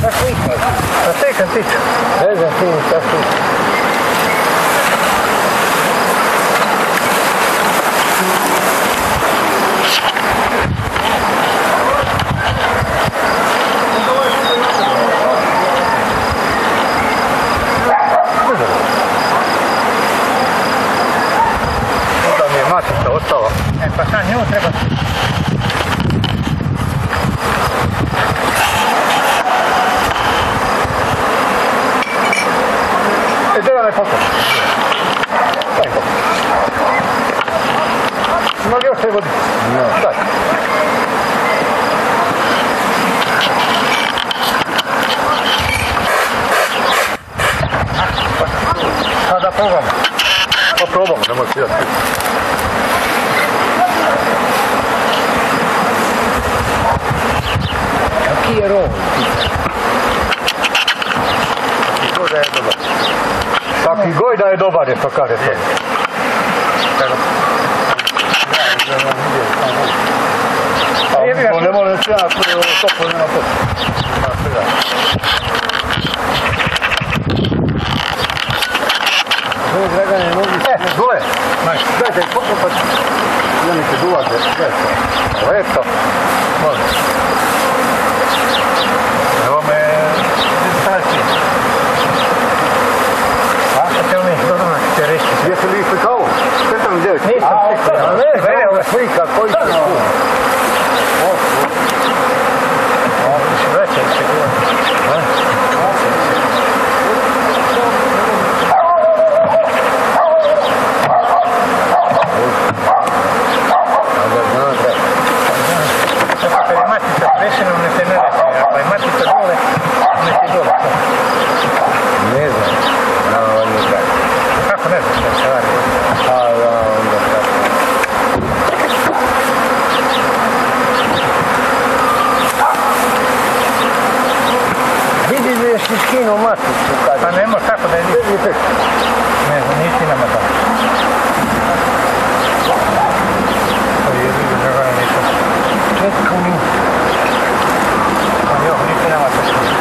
A čekam ti. Ne znam ti šta slika. Onda mi je matica ostala. Pa sad nju treba. Gdje vam je pokoj? Daj pokoj. Ima li još te vodi? Ne. Daj. Sada probamo. Pa probamo, nemoj svidjeti. Kaki je rov? Taki goj da je dobar je, što kaže to. Ne može se ja toplo ne napot. Dole, dajte, pokopati. Janite dulate, gledajte. Eto, može. Evo me distanci. Jeste li ih slikao? Sve tamo gdje? Nisam slikao. Ne, ova slika, koji se tu? Veće se govori. Sada kad je matica prešena, ne se ne reći. Ako je matica dole, ne ti dole. Ne znam. Kako ne znaš da se radi? Onda tako. Vidi li jesi skinuo maticu kada? Pa ne može tako da je nisi. Ne znam, nisi nama da. To je vidio da ga nisam. Četko mi. Pa jo, nisi nama to skinuo.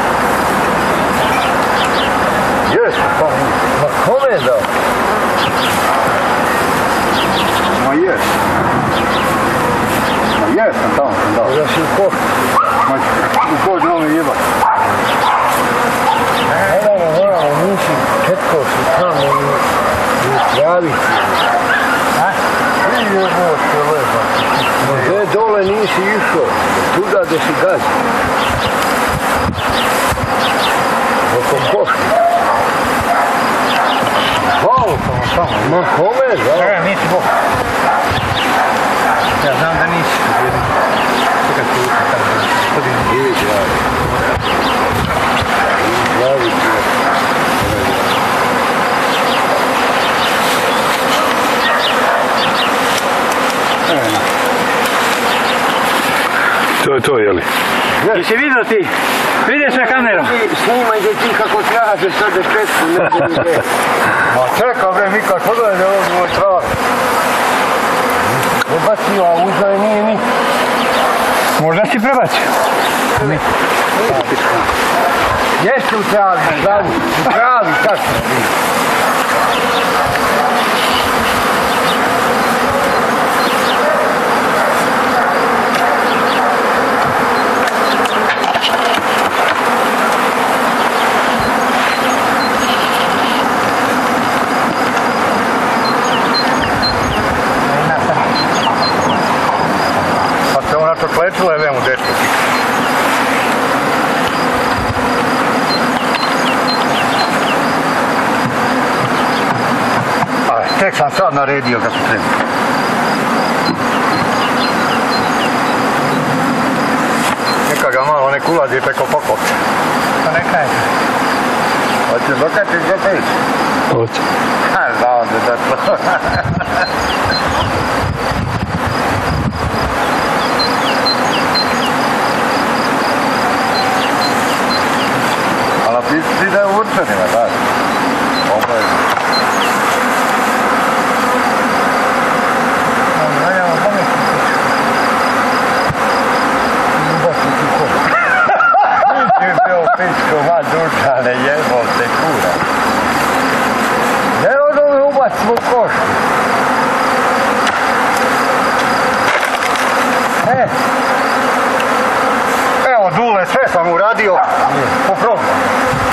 Jes, pa mi. Ma kome je dao? Ma jes. Ma jes, sam tamo sam dao. Da si u košu. Ma u kođu ono jebat. Moramo, nisi četko si tamo i travici. A? Vidi je ovo što je lepa. Gdje dole nisi išao, tuda gdje si gazi. Oko košu. Hvala sam tamo. Ma kome je dao? Ja, nisi bok. Ja znam da nisi. Čekaj ti uka tamo. Gospodin. Travici. To je to, jeli? Jesi vidio ti? Vidiš na kameru? Snimajte ti kako traže sad dešetku, ne znam gdje. Ma čekaj bre, Mika, pogledaj da ovo traži. Prebacio, a uzeo je nije ni. Možda si prebacio? Ne. Jeste u travi, u travi, tačno. Pa se ona to kletila je vemu dečko. Tek sam sad naredio kako treba. Neka ga malo nek ulazi preko pokopca. Pa neka je. Hoćeš dokati gdje te ići? Hoće. Znao da to. Ali ti da je u Určanima, da? Ovo je. Ti je bio Pičko, ma dučane, jebol te kura. Ne od ove ubac u košu. Evo, Dule, sve sam uradio po programu.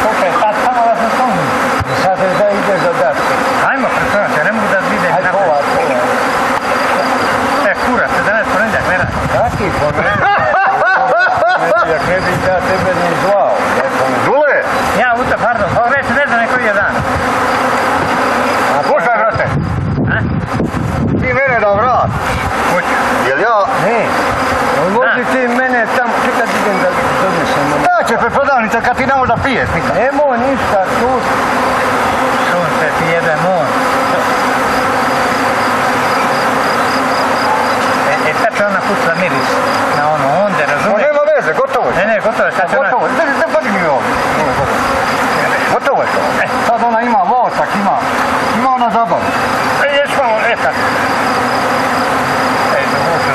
Slušaj, sad samo vas na tomu. I sad da ideš da dačke. Ajmo, predsjedno, ja ne mogu da vidim. Aj, kola. Kurac, 11 ponedjeljak, ne radi. Kaki ponedjeljak? Jak ne bi ja tebe ni zvao. Dule, Ja, pardon, već ne znam koji je dan. slušaj, brate, A? ti mene da vrat. Hoću. Jel ja... Ne, možda ti mene tamo, čekaj idem da donesem. Da će pred prodavnica kad ti ne možda piješ nikad. Nemo ništa, tu. Sunce ti jede mor. Sad će ona pustila miris na ono onde, No razumiješ? nema veze, gotovo je. Ne, gotovo je, sad će ona... Gotovo je, ne podigni mi ovdje. Gotovo je to. Sad ona ima vosak, ima ona zabavu. Još malo, sad. Ej, da vuče